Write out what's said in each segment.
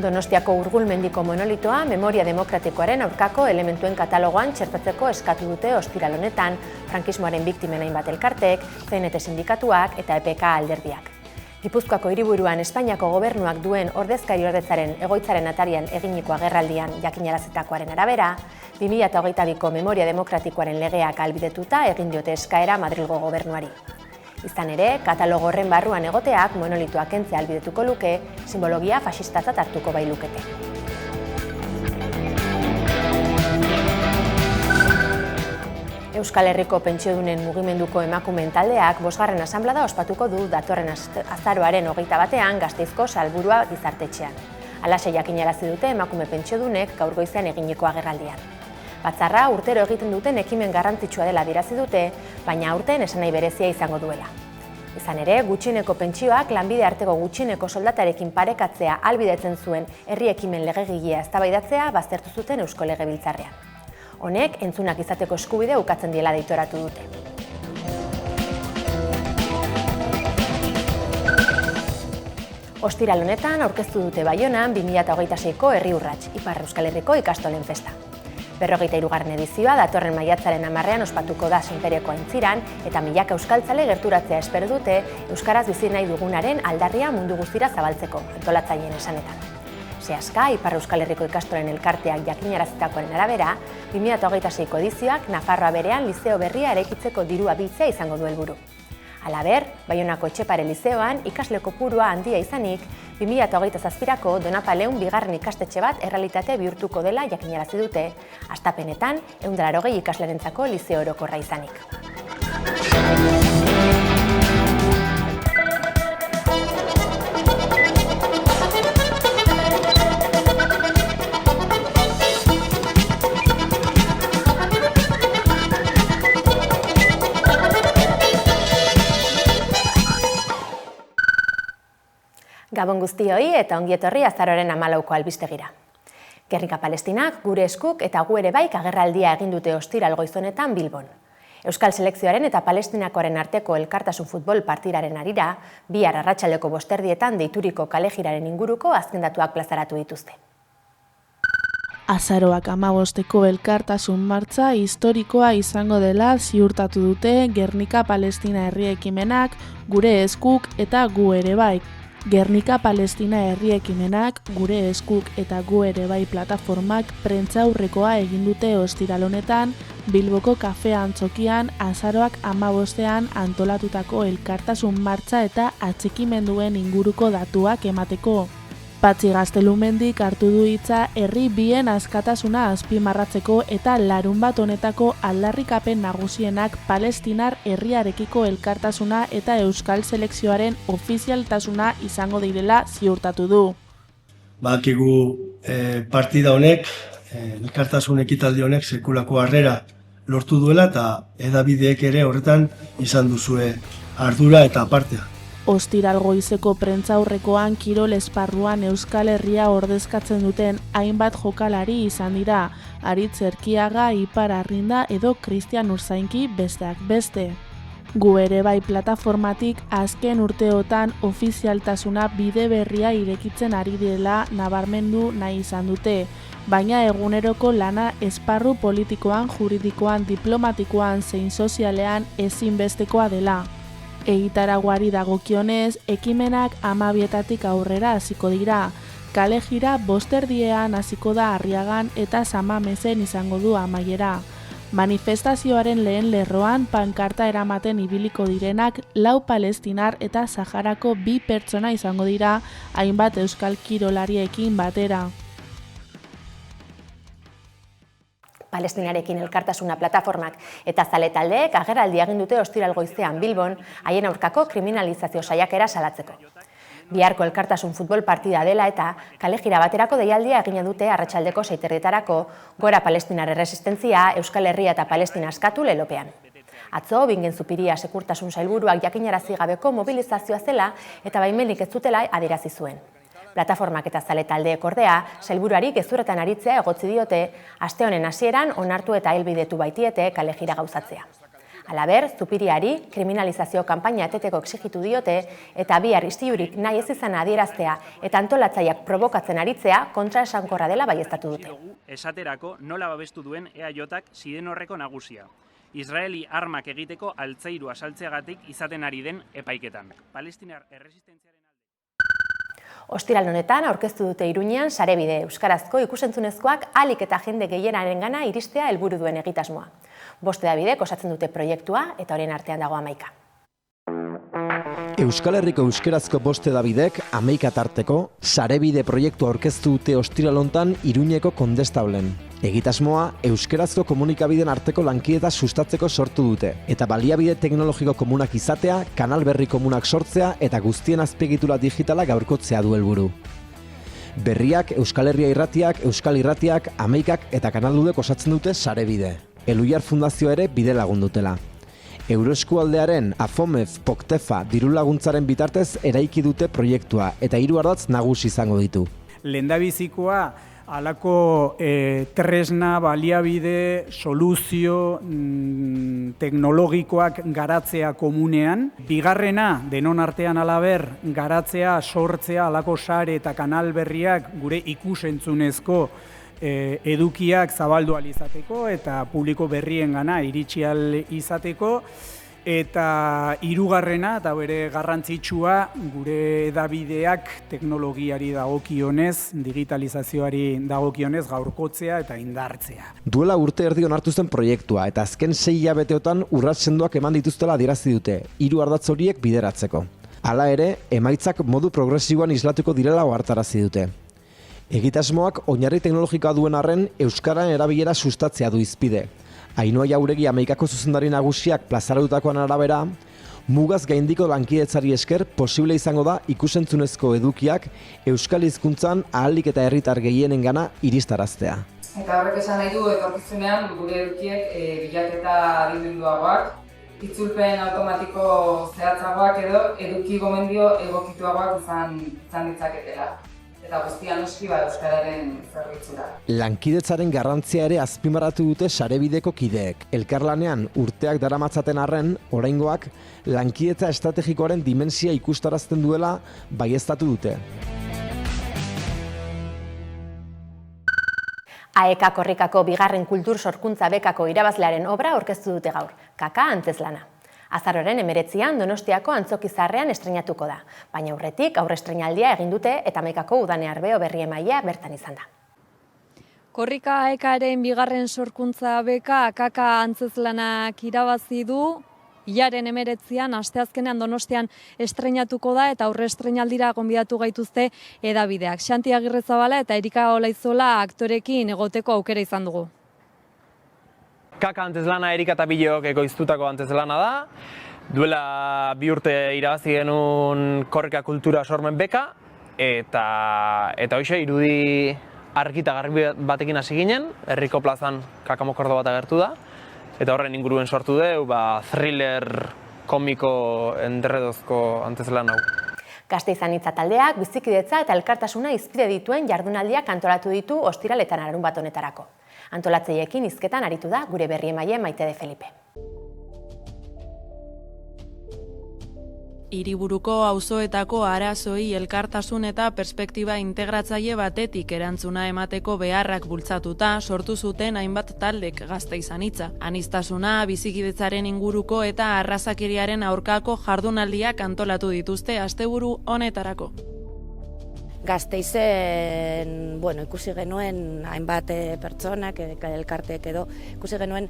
Donostiako Urgulmendiko monolitoa memoria demokratikoaren aurkako elementuen katalogoan txertatzeko eskatu dute ostiral honetan, frankismoaren biktimen hainbat elkartek, CNT sindikatuak eta EPK alderdiak. Gipuzkoako hiriburuan Espainiako gobernuak duen ordezkari-ordetzaren egoitzaren atarian eginiko agerraldian jakinarazitakoaren arabera, 2022ko memoria demokratikoaren legeak ahalbidetuta egin diote eskaera Madrilgo gobernuari. Izan ere, katalogo horren barruan egoteak monolitoa kentzea ahalbidetuko luke, simbologia faxistatzat hartuko bailukete. Euskal Herriko pentsiodunen mugimenduko emakumeen taldeak 5. asanblada ospatuko du datorren azaroaren 21ean Gasteizko Salburua gizartetxean. Halaxe jakinarazi dute emakume pentsiodunek gaur goizean eginiko agerraldian. Batzarra urtero egiten duten ekimen garrantzitsua dela adierazi dute, baina aurten esanahi berezia izango duela. Izan ere, gutxieneko pentsioak lanbide arteko gutxieneko soldatarekin parekatzea ahalbidetzen zuen herri ekimen legegilea eztabaidatzea baztertu zuten Eusko Legebiltzarrean. Honek entzunak izateko eskubide ukatzen diela deitoratu dute. Ostiral honetan aurkeztu dute Baionan 2026ko Herri Urrats, Ipar Euskal Herriko ikastolen festa. 43. edizioa datorren maiatzaren 10ean ospatuko da Senpereko aintziran eta milaka euskaltzale gerturatzea espero dute euskaraz bizi nahi dugunaren aldarria mundu guztira zabaltzeko, antolatzaileen esanetan. Sehaska, Ipar Euskal Herriko ikastolen elkarteak jakinarazitakoaren arabera, 2026ko edizioak Nafarroa berean lizeo berria eraikitzeko dirua biltzea izango du helburu. Halaber, Baionako Etxepare lizeoan ikasle kopurua handia izanik, 2027ko Donapaleun 2. ikastetxe bat errealitate bihurtuko dela jakinarazi dute, hastapenetan 180 ikaslerentzako lizeo orokorra izanik. Gabon guztioi eta ongi etorri azaroaren 14ko albistegira. Gernika Palestinak, gure eskuk eta gu ere baik agerraldia egin dute ostiral goizonetan Bilbon. Euskal selekzioaren eta Palestinakoaren arteko elkartasun futbol partidaren harira, bihar arratsaldeko 5:00 deituriko kalejiraren inguruko azken datuak plazaratu dituzte. Azaroak 15ko elkartasun martxa historikoa izango dela ziurtatu dute Gernika Palestina herri ekimenak, gure eskuk eta gu ere baik. Gernika Palestina herri ekimenak, gure eskuk eta gu ere bai plataformak prentsaurrekoa egin dute ostiral honetan Bilboko kafe antzokian azaroak 15ean antolatutako elkartasun martxa eta atxikimenduen inguruko datuak emateko. Patxi Gaztelumendik hartu du hitza herri bien askatasuna azpimarratzeko eta larunbat honetako aldarrikapen nagusienak Palestinar herriarekiko elkartasuna eta Euskal selekzioaren ofizialtasuna izango direla ziurtatu du. Badakigu partida honek, elkartasun ekitaldi honek sekulako harrera lortu duela eta hedabideek ere horretan izan duzue ardura eta partea. Ostiral goizeko prentsaurrekoan kirol esparruan Euskal Herria ordezkatzen duten hainbat jokalari izan dira, Aritz Erkiaga, Ipar Arrinda edo Kristian Urzainki besteak beste. Gu ere bai plataformatik azken urteotan ofizialtasuna bide berria irekitzen ari direla nabarmendu nahi izan dute, baina eguneroko lana esparru politikoan, juridikoan, diplomatikoan zein sozialean ezinbestekoa dela. Egitaraguari dagokionez, ekimenak 12etatik aurrera hasiko dira. Kalejira 5:30 hasiko da Arriagan eta Samamezen izango du amaiera. Manifestazioaren lehen lerroan pankarta eramaten ibiliko direnak 4 palestinar eta Saharako 2 pertsona izango dira hainbat euskal kirolariekin batera. Palestinarekin elkartasuna plataformak eta zale taldeek agerraldia egin dute ostiral goizean Bilbon haien aurkako kriminalizazio saiakera salatzeko. Biharko elkartasun futbol partida dela eta kalejira baterako deialdia egina dute arratsaldeko 6:00 gora Palestinar erresistentzia, Euskal Herria eta Palestina askatu lelopean. Atzo, Bingen Zupiria Sekurtasun Sailburuak jakinarazi gabeko mobilizazioa zela eta baimenik ez zutela adierazi zuen. Plataformak eta zale taldeek ordea, sailburuari gezurretan aritzea egotzi diote, aste honen hasieran onartu eta helbidetu baitiete kalejira gauzatzea. Halaber, Zupiriari kriminalizazio kanpaina eteteko exigitu diote eta bihar istilurik nahi ez izana adieraztea eta antolatzaileak probokatzen aritzea kontraesankorra dela baieztatu dute. Esaterako nola babestu duen EAJak Sidenorreko nagusia. Israeli armak egiteko altzairu asaltzeagatik izaten ari den epaiketan. Palestinar erresistentziaren Ostiral honetan aurkeztu dute Iruñean Sarebide euskarazko ikusentzunezkoak ahalik eta jende gehienarengana iristea helburu duen egitasmoa. 5 hedabidek osatzen dute proiektua eta horien artean dago 11. Euskal Herriko euskarazko 5 hedabidek 11 tarteko Sarebide proiektua aurkeztu dute ostiral hontan Iruñeko Kondestablen. Egitasmoa euskarazko komunikabideen arteko lankideta sustatzeko sortu dute eta baliabide teknologiko komunak izatea, kanal berri komunak sortzea eta guztien azpiegitura digitala gaurkotzea du helburu. Berriak, Euskal Herria irratiak, Euskal Irratiak, 11ak eta kanaldudek osatzen dute Sarebide. Eluiar Fundazioa ere bide lagun dutela. Euroeskualdearen AFOMEF Poktefa dirulaguntzaren bitartez eraiki dute proiektua eta 3 ardatz nagusi izango ditu. Lehendabizikoa halako tresna, baliabide, soluzio teknologikoak garatzea komunean. Bigarrena, denon artean halaber, garatzea, sortzea, halako sare eta kanal berriak gure ikusentzunezko edukiak zabaldu ahal izateko eta publiko berriengana iritsi ahal izateko. Eta 3. eta bere garrantzitsua gure hedabideak teknologiari dagokionez, digitalizazioari dagokionez gaurkotzea eta indartzea. Duela urte erdi onartu zen proiektua eta azken 6 hilabeteotan urrats sendoak eman dituztela adierazi dute, 3 ardatz horiek bideratzeko. Hala ere, emaitzak modu progresiboan islatuko direla ohartarazi dute. Egitasmoak oinarri teknologikoa duen arren euskararen erabilera sustatzea du hizpide. Ainhoa Jauregi 11ako zuzendari nagusiak plazaratakoan arabera, mugaz gaindiko lankidetzari esker posible izango da ikusentzunezko edukiak euskal hizkuntzan ahalik eta herritar gehienengana iristaraztea. Eta horrek esan nahi du etorkizunean gure edukiek bilaketa adimenduagoak, itzulpen automatiko zehatzagoak edo eduki gomendio egokituagoak izan ditzaketela. Eta guztia noski euskararen zerbitzura. Lankidetzaren garrantzia ere azpimarratu dute Sarebideko kideek. Elkarlanean urteak daramatzaten arren, oraingoak lankidetza estrategikoaren dimensia ikustarazten duela baieztatu dute. AEK Korrikako 2. kultur sorkuntza bekako irabazlearen obra aurkeztu dute gaur, Kaka Antzezlana. Azaroren 19an Donostiako Antzokizarrean estreinatuko da, baina aurretik aurrestreinaldia egin dute eta 11ako udane arbeo berri emailea bertan izan da. Korrika AEKaren 2. sorkuntza beka Kaka Antzezlanak irabazi du, hilaren 19an asteazkenean Donostian estreinatuko da eta aurrestreinaldira gonbidatu gaituzte hedabideak. Xanti Agirrezabala eta Erika Olaizola aktorekin egoteko aukera izan dugu. Kaka Antzezlana Erika eta Bileok ekoiztutako antzezlana da. Duela 2 urte irabazi genuen Korrika kultura sormen beka eta hoxe irudi argi eta garbi batekin hasi ginen, herriko plazan kakamokordo bat agertu da eta horren inguruen sortu du thriller komiko enderredozko antzezlan hau. Gasteizanitza taldeak bizikidetza eta elkartasuna hizpide dituen jardunaldiak antolatu ditu ostiral eta larunbat honetarako. Antolatzaileekin hizketan aritu da gure berri emaile Maite de Felipe. Hiriburuko auzoetako arazoi elkartasun eta perspektiba integratzaile batetik erantzuna emateko beharrak bultzatuta sortu zuten hainbat taldek Gasteizanitza. Aniztasuna, bizikidetzaren inguruko eta arrazakeriaren aurkako jardunaldiak antolatu dituzte asteburu honetarako. Gasteizen, ikusi genuen hainbat pertsonak, elkarteek edo, ikusi genuen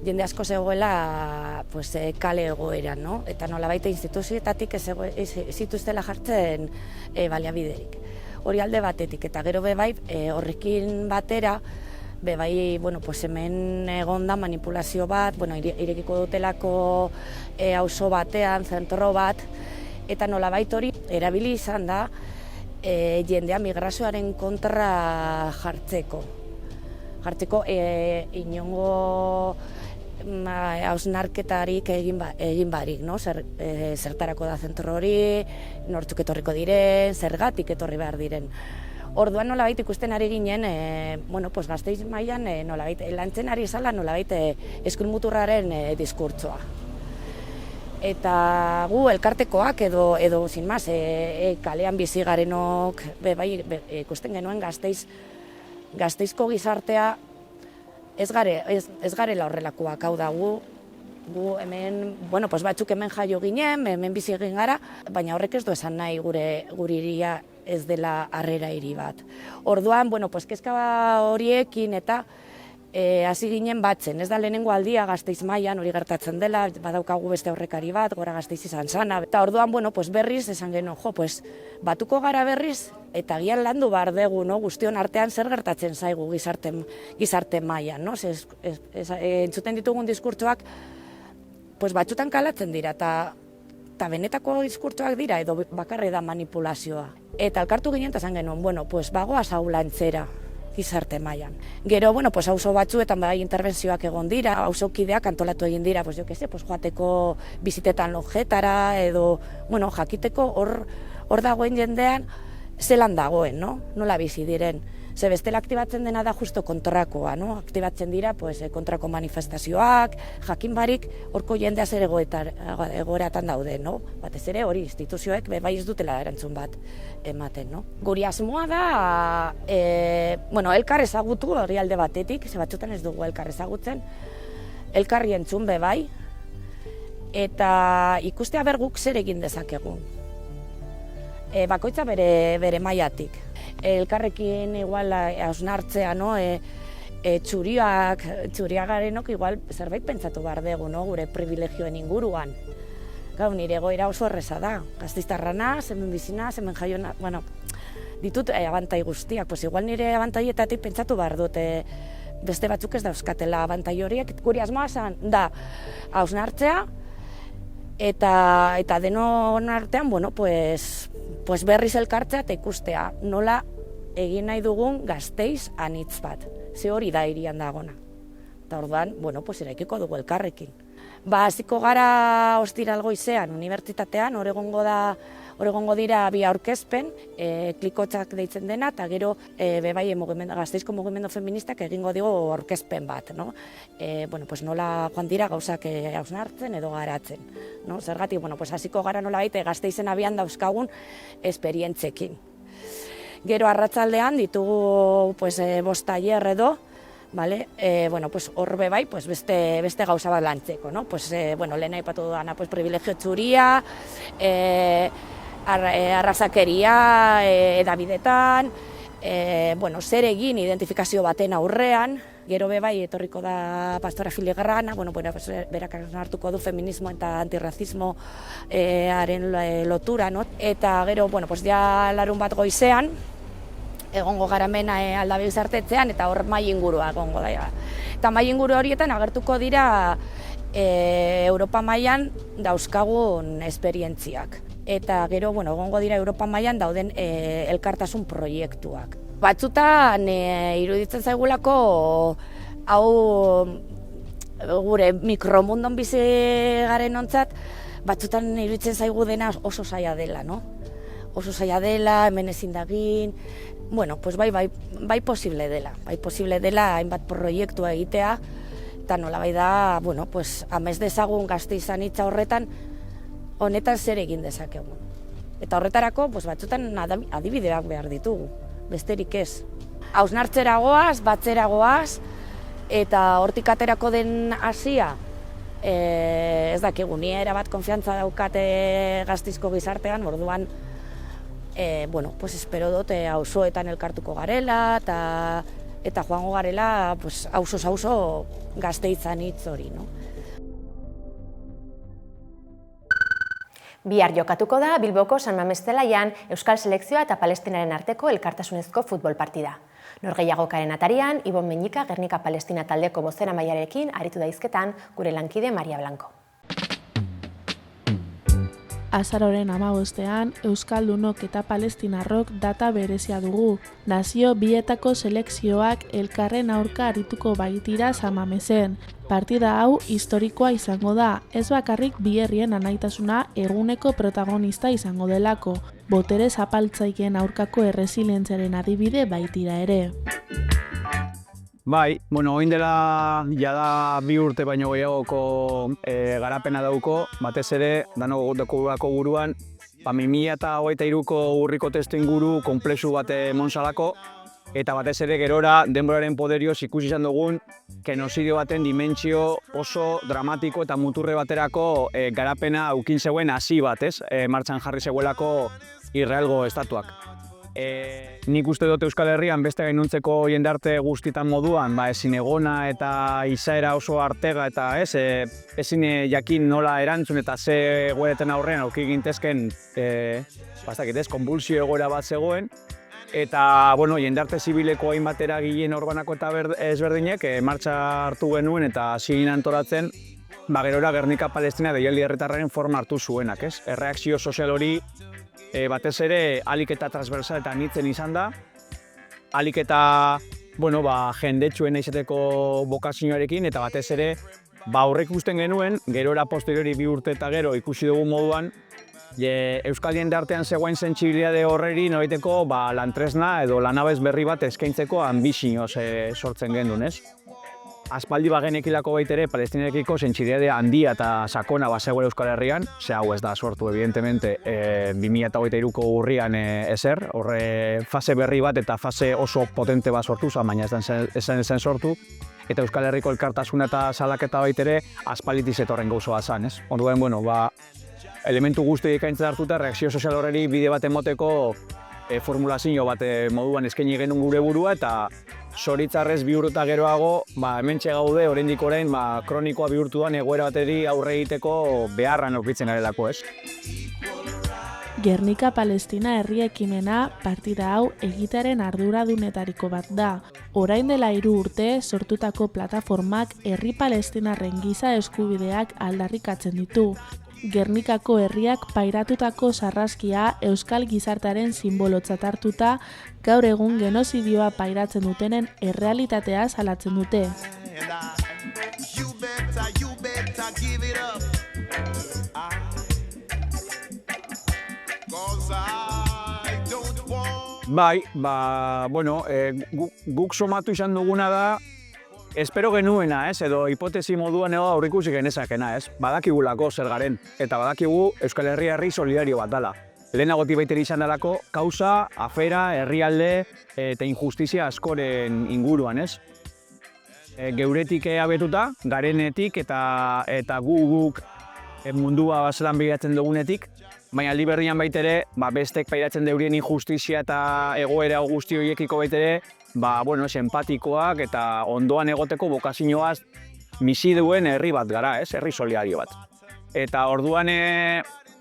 jende asko zegoela kale egoeran, no? Eta nolabait instituzioetatik ez zituztela jartzen baliabiderik. Hori alde batetik, eta gero bebai horrekin batera, bebai, hemen egonda manipulazio bat, irekiko dutelako auzo batean, zentro bat, eta nolabait hori erabili izan da, jendea migrazioaren kontra jartzeko. Inongo hausnarketarik egin barik, no? Zertarako da zentro hori, nortzuk etorriko diren, zergatik etorri behar diren. Orduan nolabait ikusten ari ginen, Gasteiz mailan nolabait lantzen ari zala nolabait eskulmuturraren diskurtsoa. Eta gu elkartekoak edo sin más, kalean bizi garenok ikusten genuen Gasteizko gizartea ez garela horrelakoak, hau da gu hemen, batzuk hemen jaio ginen, hemen bizi egin gara, baina horrek ez du esan nahi gure hiria ez dela harrera hiri bat. Orduan, kezka horiekin eta hasi ginen batzen, ez da lehenengo aldia Gasteiz mailan hori gertatzen dela, badaukagu beste aurrekari bat, Gora Gasteiz izan zana. Eta orduan, berriz esan genuen, batuko gara berriz, eta gian landu behar dugu, guztion artean zer gertatzen zaigu gizarte mailan. Entzuten ditugun diskurtsoak, batzutan kalatzen dira, eta benetako diskurtsoak dira, edo bakarri da manipulazioa. Eta elkartu ginen, eta esan genuen, bagoaz hau lantzera gizarte mailan. Gero, auzo batzuetan interbentzioak egon dira, auzokideak antolatu egin dira, joateko bizitetan lojetara, edo, jakiteko hor dagoen jendean zelan dagoen, nola bizi diren. Ze bestela aktibatzen dena da justo kontrakoa, aktibatzen dira kontrako manifestazioak, jakin barik horko jendea zer egoeratan daude, batez ere hori instituzioek bai ez dutela erantzun bat ematen. Guri asmoa da, elkar ezagutu hori alde batetik, ze batzutan ez dugu elkar ezagutzen, elkarri entzun bai, eta ikustea berguk zer egin dezakegun. Bakoitza bere mailatik. Elkarrekin igual hausnartzea, txuriagarenok igual zerbait pentsatu behar dugu, gure privilegioen inguruan. Gau, nire egoera oso erreza da. Gasteiztarra naz, hemen bizina, hemen jaiona, ditut abantai guztiak, igual nire abantaietatik pentsatu behar dut, beste batzuk ez dauzkatela abantai horiek. Guri asmoa da hausnartzea, eta denon artean, berriz elkartzea eta ikustea nola egin nahi dugun Gasteiz anitz bat. Ze hori da hirian dagona. Eta orduan, eraikiko dugu elkarrekin. Hasiko gara ostiral goizean unibertsitatean, hor egongo dira bi aurkezpen, klikotzak deitzen dena, eta gero Gasteizko mugimendu feministak egingo digo aurkezpen bat. Nola joan dira gauzak hausnartzen edo garatzen. Zergatik, hasiko gara nola baite Gasteizen abian dauzkagun esperientzekin. Gero arratsaldean ditugu 5 tailer edo, horbe bai, beste gauza bat lantzeko. Lehen aipatu dudana, privilegio txuria, arrazakeria edabidetan, zer egin identifikazio baten aurrean, gero bai etorriko da Pastora Filigrana, berak hartuko du feminismo eta antirrazismoaren lotura, eta gero, ja larun bat goizean, egongo garamena Aldabe Gizartetzean, eta hor mahai ingurua egongo da. Eta mahai inguru horietan agertuko dira Europa mailan dauzkagun esperientziak. Eta gero, egongo dira Europa mailan dauden elkartasun proiektuak. Batzutan iruditzen zaigulako hau gure mikromundon bizi garen ontzat, batzutan iruditzen zaigu dena oso zaila dela, oso zaila dela, hemen ezin dagin, bai posible dela. Bai posible dela hainbat proiektua egitea, eta nolabait da, amez dezagun Gasteiz anitza horretan, honetan zer egin dezakegun. Eta horretarako, batzutan adibideak behar ditugu, besterik ez. Hausnartzera goaz, batzera goaz, eta hortik aterako den hasia, ez dakigu, ni erabat konfiantza daukate Gasteizko gizartean, orduan, espero dut auzoetan elkartuko garela, eta joango garela auzo Gasteitzan hitz hori. Bihar jokatuko da Bilboko San Mames zelaian Euskal Selekzioa eta Palestinaren arteko elkartasunezko futbol partida. Norgehiagokaren atarian, Ibon Meñika Gernika Palestina taldeko bozeramailearekin aritu da hizketan gure lankide Maria Blanco. Azaroren 15ean, Euskaldunok eta Palestinarrok data berezia dugu. Nazio bietako selekzioak elkarren aurka arituko baitira Samamezen. Partida hau historikoa izango da, ez bakarrik bi herrien anaitasuna eguneko protagonista izango delako, botere zapaltzaileen aurkako erresilientziaren adibide baitira ere. Bai, orain dela jada 2 urte baino gehiagoko garapena dauko, batez ere, danok dekurako buruan, 2023ko urriko testu inguru konplexu bat monsalako, eta batez ere gerora denboraren poderioz ikusi izan dugun genozidio baten dimentsio oso dramatiko eta muturre baterako garapena aukin zegoen hasi bat, martxan jarri zegoelako Israelgo estatuak. Nik uste dut Euskal Herrian beste gainontzeko jendarte guztietan moduan, ezin egona eta izaera oso artega eta ezin jakin nola erantzun eta ze egoereten aurrean aurki gintezken konbulsio egoera bat zegoen. Eta, jendarte zibileko hainbat eragileen orbanako eta ezberdinek martxa hartu genuen eta hasi antolatzen, gerora Gernika Palestina deialdi herritarraren forma hartu zuenak, Erreakzio sozial hori batez ere ahalik eta transversal eta anitzen izan da, ahalik eta jendetsuena izateko bokazioarekin, eta batez ere aurre ikusten genuen, gerora posteriori 2 urte eta gero ikusi dugun moduan, Euskal jendartean zegoen sentsibilitate horreri nolaiteko lantresna edo lanabez berri bat eskaintzeko anbizioz sortzen genuen, Aspaldi bagenekilako baitere Palestinarekiko sentsibilitate handia eta sakona bazegoela Euskal Herrian, hau ez da sortu evidentemente 2023ko urrian ezer, horre fase berri bat eta fase oso potente bat sortu, baina ez zen sortu, eta Euskal Herriko elkartasuna eta salaketa baitere aspalditik zetorren gauza bat zen, Orduan, elementu guzti ekaintzen hartuta, reakzio sozial horreri bide bat emoteko formulazio bat moduan eskaini genuen gure burua, eta zoritzarrez 2 urte geroago, hementxe gaude, oraindik orain, kronikoa bihurtu den egoera bateri aurre egiteko beharran aurkitzen garelako, Gernika Palestina herri ekimena partida hau egitearen arduradunetariko bat da. Orain dela 3 urte sortutako plataformak herri palestinarren giza eskubideak aldarrikatzen ditu. Gernikako herriak pairatutako sarraskia euskal gizartearen simbolotzat hartuta, gaur egun genozidioa pairatzen dutenen errealitatea salatzen dute. Bai, guk somatu izan duguna da, espero genuena, edo hipotesi moduan aurrikusi genezakena, Badakigulako zer garen, eta badakigu Euskal Herria herri solidario bat dela. Lehenagotik baiteri izan delako, kausa, afera, herrialde eta injustizia askoren inguruan, Geuretik abetuta, garenetik eta guk mundua zelan begiratzen dugunetik, baina aldi berrian baitere, bestek pairatzen deurien injustizia eta egoera guzti horiekiko baitere, empatikoak eta ondoan egoteko bokazioaz misi duen herri bat gara, herri solidario bat. Eta orduan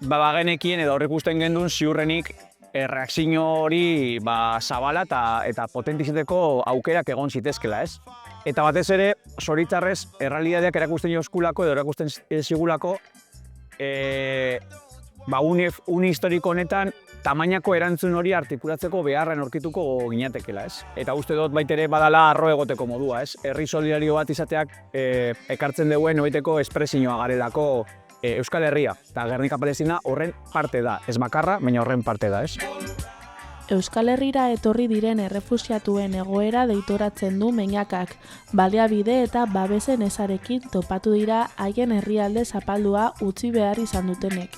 bagenekien edo horrek usten gendun ziurrenik reakzio hori zabala eta potentizateko aukerak egon zitezkela, Eta batez ere, zoritzarrez, errealitateak erakusten joskulako edo erakusten zigulako, une historiko honetan, tamainako erantzun hori artikulatzeko beharren aurkituko ginatekela, Eta uste dut baitere badala arro egoteko modua, Herri solidario bat izateak ekartzen duen hoiteko espresioa garelako Euskal Herria. Eta Gernika Palestina horren parte da, ez bakarra, baina horren parte da, Euskal Herrira etorri diren errefuxiatuen egoera deitoratzen du Meñakak. Baliabide eta babesen ezarekin topatu dira haien herrialde zapaldua utzi behar izan dutenek.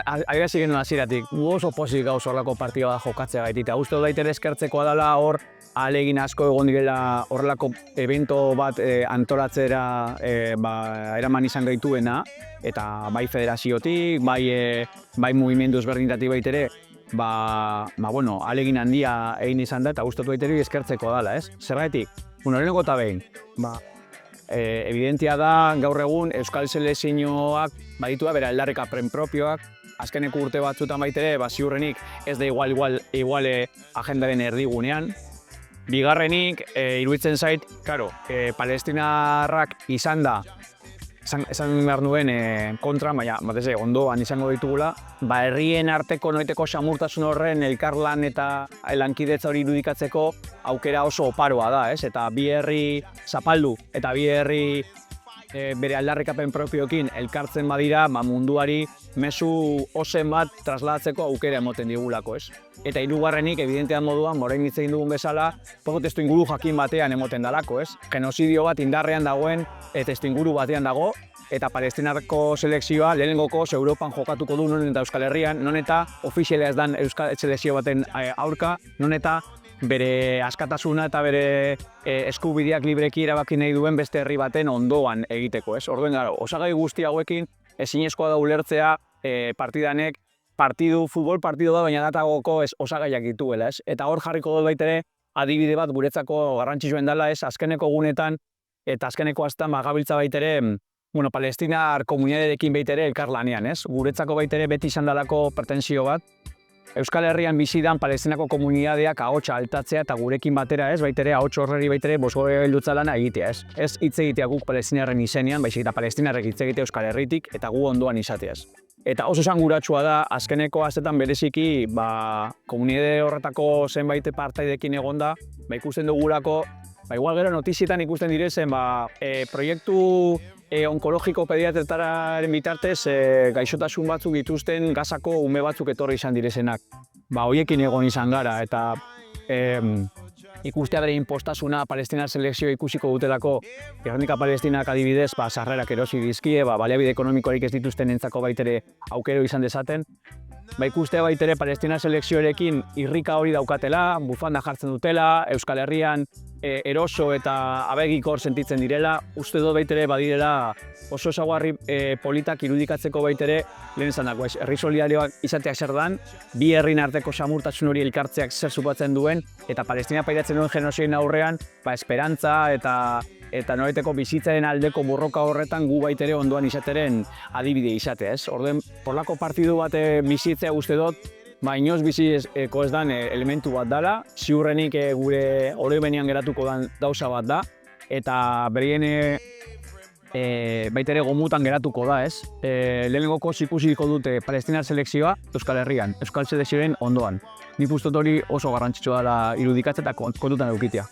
Aigasi genuen hasieratik, oso pozik gauz horrelako partida bat jokatzea gaitita. Uste daitere eskertzekoa dela hor, ahalegin asko egon direla horrelako evento bat antolatzera eraman izan gaituena, eta bai federaziotik, bai mugimendu ezberdinetatik baitere, ahalegin handia egin izan da, eta uste baitere eskertzeko dela, Zergatik, lehenengo eta behin, evidentia da gaur egun Euskal Selekzioak baditua bera aldarrikapen propioak, azkeneko urte batzutan baitere, ziurrenik ez da igual agendaren erdigunean. Bigarrenik, iruditzen zait, palestinarrak izan da, esan behar nuen kontra, baina batez ondoan izango ditugula, herrien arteko noiteko samurtasun horren elkarlan eta lankidetza hori irudikatzeko aukera oso oparoa da, ez? Eta bi herri zapaldu eta bi herri bere aldarrikapen propioekin elkartzen badira, munduari mezu ozen bat trasladatzeko aukera emoten digulako, ez? Eta hirugarrenik, evidentean moduan, orain hitz egin dugun bezala, testuinguru jakin batean emoten dalako, ez? Genozidio bat indarrean dagoen testuinguru batean dago, eta Palestinako selekzioa lehenengoko Europan jokatuko du, non eta Euskal Herrian, non eta ofiziala ez dan Euskal selekzio baten aurka, non eta bere askatasuna eta bere eskubideak libreki erabaki nahi duen beste herri baten ondoan egiteko, ez? Orduan, osagai guzti hauekin ezinezkoa da ulertzea partidanek futbol partido da, baina datagoko osagaiak dituela, ez? Eta hor jarriko dut baitere adibide bat guretzako garrantzitsuen dela, ez? Azkeneko gunetan eta azkeneko astan gabiltza baitere Palestinar komunitatearekin baitere elkarlanean, ez? Guretzako baitere beti izan dalako pretensio bat, Euskal Herrian bizidan Palestinako komunitateak ahotsa altatzea eta gurekin batera, ez? Baitere ahots horreri baitere bosgore heldutza lana egitea, ez? Ez hitz egitea guk Palestinarren izenean, baizik eta Palestinarrek hitz egitea Euskal Herritik eta gu ondoan izateaz. Eta oso esanguratsua da, azkeneko astetan bereziki, komunitate horretako zenbait partaidekin egonda, ikusten dugulako, igual gero notizietan ikusten direzen, proiektu onkologiko pediatretaren bitartez gaixotasun batzuk dituzten Gazako ume batzuk etorri izan direzenak. Horiekin egon izan gara, eta ikustea bere inpostasuna Palestinar selekzio ikusiko dutelako, Gernika Palestinak adibidez, sarrerak erosi dizkie, baliabide ekonomikorik ez dituzten entzako baitere aukero izan dezaten. Ikustea baitere Palestinar selekzioarekin irrika hori daukatela, bufanda jartzen dutela, Euskal Herrian eroso eta abegikor sentitzen direla, uste dut baitere badirela oso ezaugarri politak irudikatzeko baitere, lehen esan dago, herri solidarioak izateak zer dan, bi herrin arteko samurtasun hori elkartzeak zer supatzen duen, eta Palestina pairatzen duen genozioen aurrean, esperantza eta noreteko bizitzaren aldeko borroka horretan gu baitere ondoan izateren adibide izatea, ez? Orduen, porlako partidu bat bizitzea uste dut, inoz biziko ez dan elementu bat dela, ziurrenik gure oroimenean geratuko dan dauza bat da, eta berien baitere gomutan geratuko da, ez? Lehenengoko ikusiko dute Palestinar selekzioa Euskal Herrian, Euskal selekzioaren ondoan. Nik uste dut hori oso garrantzitsua dela irudikatzea eta kontutan edukitea.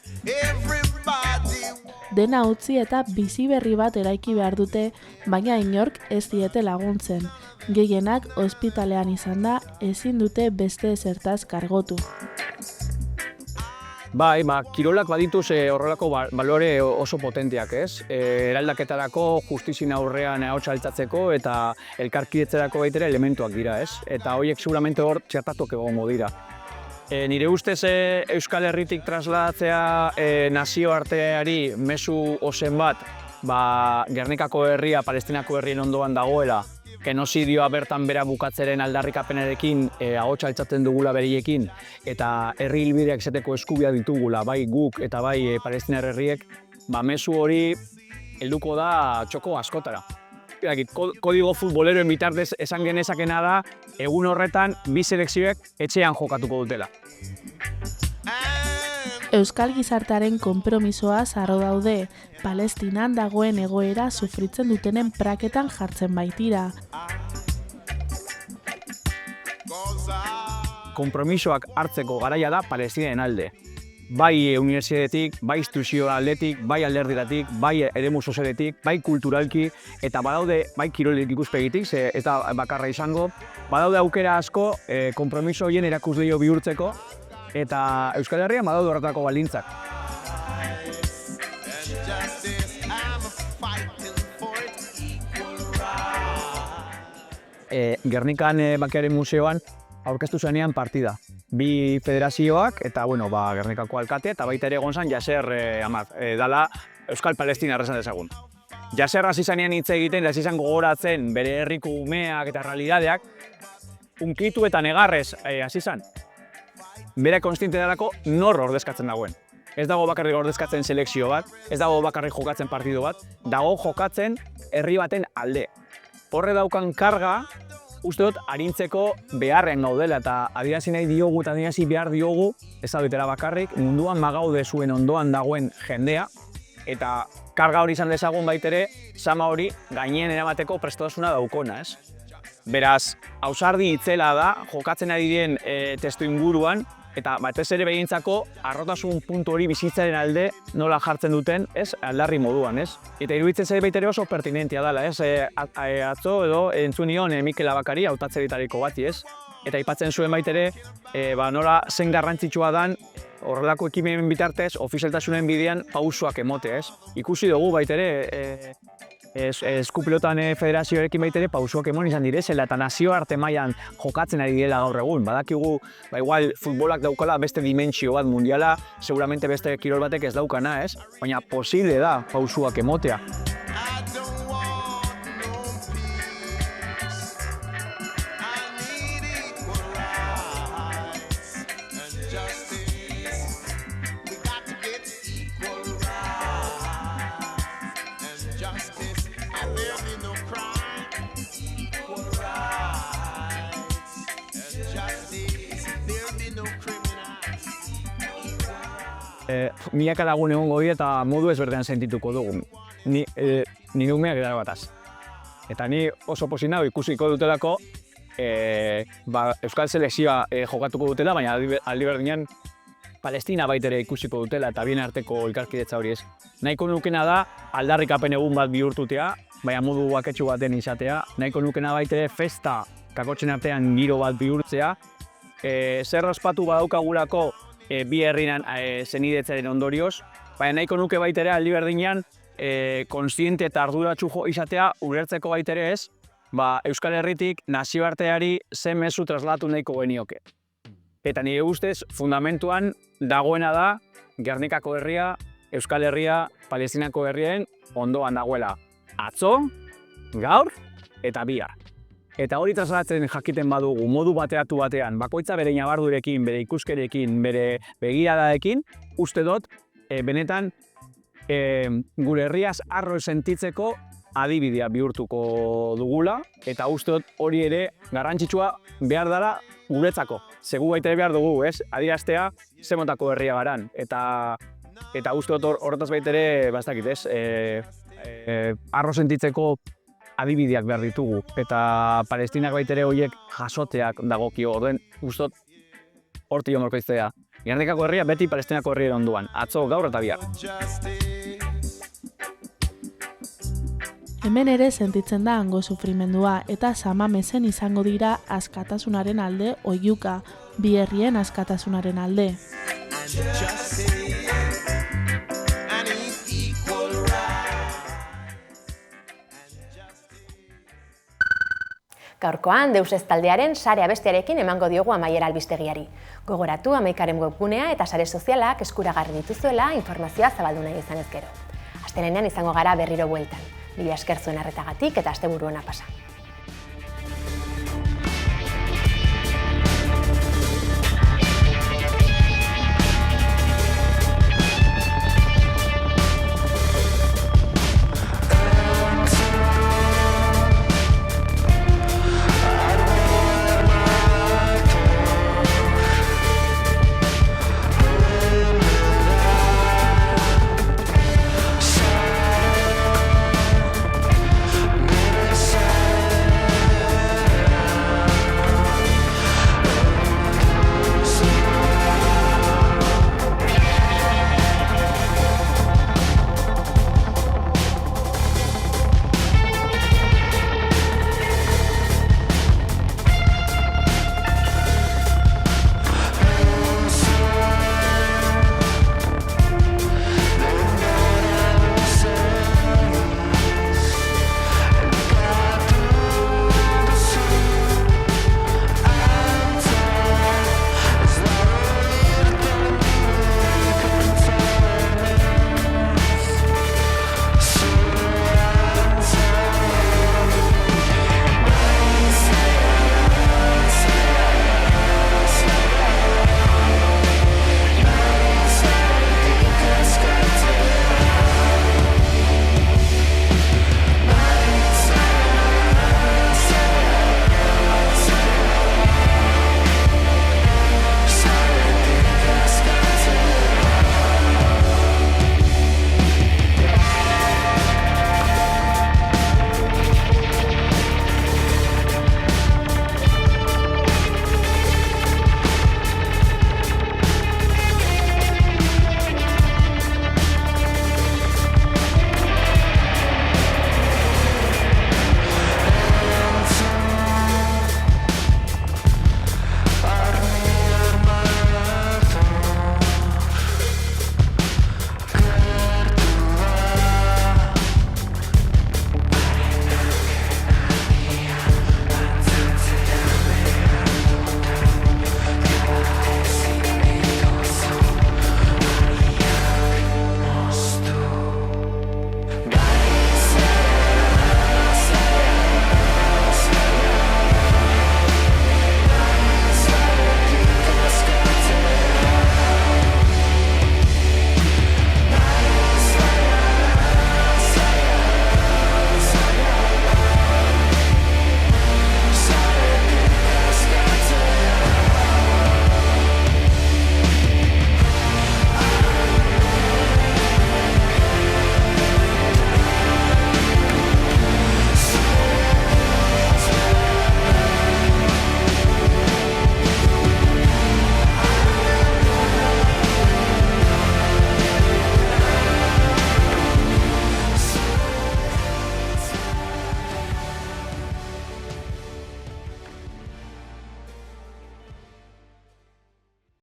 Dena utzi eta bizi berri bat eraiki behar dute, baina inork ez diete laguntzen. Gehienak ospitalean izan da, ezin dute beste zertaz kargotu. Kirolak badituz horrelako balore oso potenteak, ez? Eraldaketarako, justizien aurrean ahotsa altzatzeko eta elkarkidetzerako baitere elementuak dira, ez? Eta horiek seguramente hor txertatok egongo dira. Nire ustez Euskal Herritik trasladatzea nazioarteari mezu ozen bat, Gernikako herria, Palestinako herrien ondoan dagoela, genozidioa bertan bera bukatzeren aldarrikapenarekin ahotsa altzatzen dugula beriekin, eta herri hilbideak izateko eskubidea ditugula, bai guk eta bai Palestinar herriek, mezu hori helduko da txoko askotara. Kodigo futboleroen bitartez esan genezakena da, egun horretan bi selekzioek etxean jokatuko dutela. Euskal gizartaren konpromisoa zarro daude, Palestinan dagoen egoera sufritzen dutenen praketan jartzen baitira. Konpromisoak hartzeko garaia da Palestinen alde. Bai unibertsitatetik, bai instituzio aldetik, bai alderdiratik, bai eremu sozialetik, bai kulturalki, eta badaude, bai kirolik ikuspegitik, ez da bakarra izango, badaude aukera asko konpromiso horien erakusleio bihurtzeko, eta Euskal Herrian badaude horretako baldintzak. Gernikan Bakearen Museoan aurkeztu zenean partida. Bi federazioak eta Gernikako alkatea eta baita ere egon zen Jaser dala Euskal Palestina erresan dezagun. Jaser hasi zanean hitz egiten, hasi zan gogoratzen bere herriko umeak eta realidadeak, unkitu eta negarrez hasi zan. Bere konstiente delako nor ordezkatzen dagoen. Ez dago bakarrik ordezkatzen selekzio bat, ez dago bakarrik jokatzen partidu bat, dago jokatzen herri baten alde. Horre daukan karga, uste dut, arintzeko beharren gaudela eta adierazi nahi diogu eta adierazi behar diogu, ez da bakarrik, munduan magaude zuen ondoan dagoen jendea, eta karga hori izan dezagun baitere, sama hori gaineen eramateko prestotasuna daukona, ez? Beraz, ausardi itzela da, jokatzen ari diren testu inguruan, eta batez ere behintzako arrotasun puntu hori bizitzaren alde nola jartzen duten, ez? Aldarri moduan, ez? Eta iruditzen zait baitere oso pertinentia dela, ez? Atzo edo entzun nion Mikel Abakari hautatzaileetariko bati, ez? Eta aipatzen zuen baitere, nola zen garrantzitsua dan horrelako ekimenen bitartez, ofizialtasunen bidean pausoak emote, ez? Ikusi dugu baitere, Eskupilotan federazioarekin baitere pausoak emon izan direzela eta nazioarte mailan jokatzen ari direla gaur egun. Badakigu, igual futbolak daukala beste dimentsio bat mundiala, seguramente beste kirol batek ez daukana, ez? Baina posible da pausoak emotea. Milaka lagun egongo dira eta modu ezberdean sentituko dugu. Ni umeak edara bataz. Eta ni oso pozik nago ikusiko dutelako Euskal Selekzioa jokatuko dutela, baina aldi berdinean Palestina baitere ikusiko dutela eta bien arteko elkarkidetza hori ez. Nahiko nukena da aldarrikapen egun bat bihurtutea, baina modu baketsu baten izatea. Nahiko nukena baitere festa kakotzen artean giro bat bihurtzea. Zer ospatu badaukagulako bi herrinan zenidetzaren ondorioz, baina nahiko nuke baitere aldi berdinean konstiente eta arduratsu izatea ulertzeko baitere ez, Euskal Herritik nazioarteari zen mezu traslatu nahiko genioke. Eta nire ustez, fundamentuan dagoena da Gernikako herria, Euskal Herria, Palestinako herrien ondoan dagoela. Atzo, gaur eta bihar. Eta hori traslatzen jakiten badugu modu bateratu batean, bakoitza bere ñabardurekin, bere ikuskerekin, bere begiradaekin, uste dut, benetan, gure herriaz arro sentitzeko adibidea bihurtuko dugula, eta uste dut hori ere garrantzitsua behar dela guretzako. Segu baitere behar dugu, ez? Adieraztea zemotako herria garan. Eta uste dut horretaz baitere, bastakit, ez? Arro sentitzeko adibideak behar ditugu, eta Palestinak baitere horiek jasoteak dagokio, orduen guztot horti jomorkoiztea. Gernikako herria beti Palestinako herriera onduan, atzo, gaur eta bihar. Hemen ere sentitzen da hango sufrimendua eta Samamezen izango dira askatasunaren alde oihuka, bi herrien askatasunaren alde. Gaurkoan, Deus Ez taldearen sare abestiarekin emango diogu amaiera albistegiari. Gogoratu Amaikaren webgunea eta sare sozialak eskuragarri dituzuela informazioa zabaldu nahi izanez gero. Astelehenean izango gara berriro bueltan. Mila esker zuen arretagatik eta asteburuena pasa.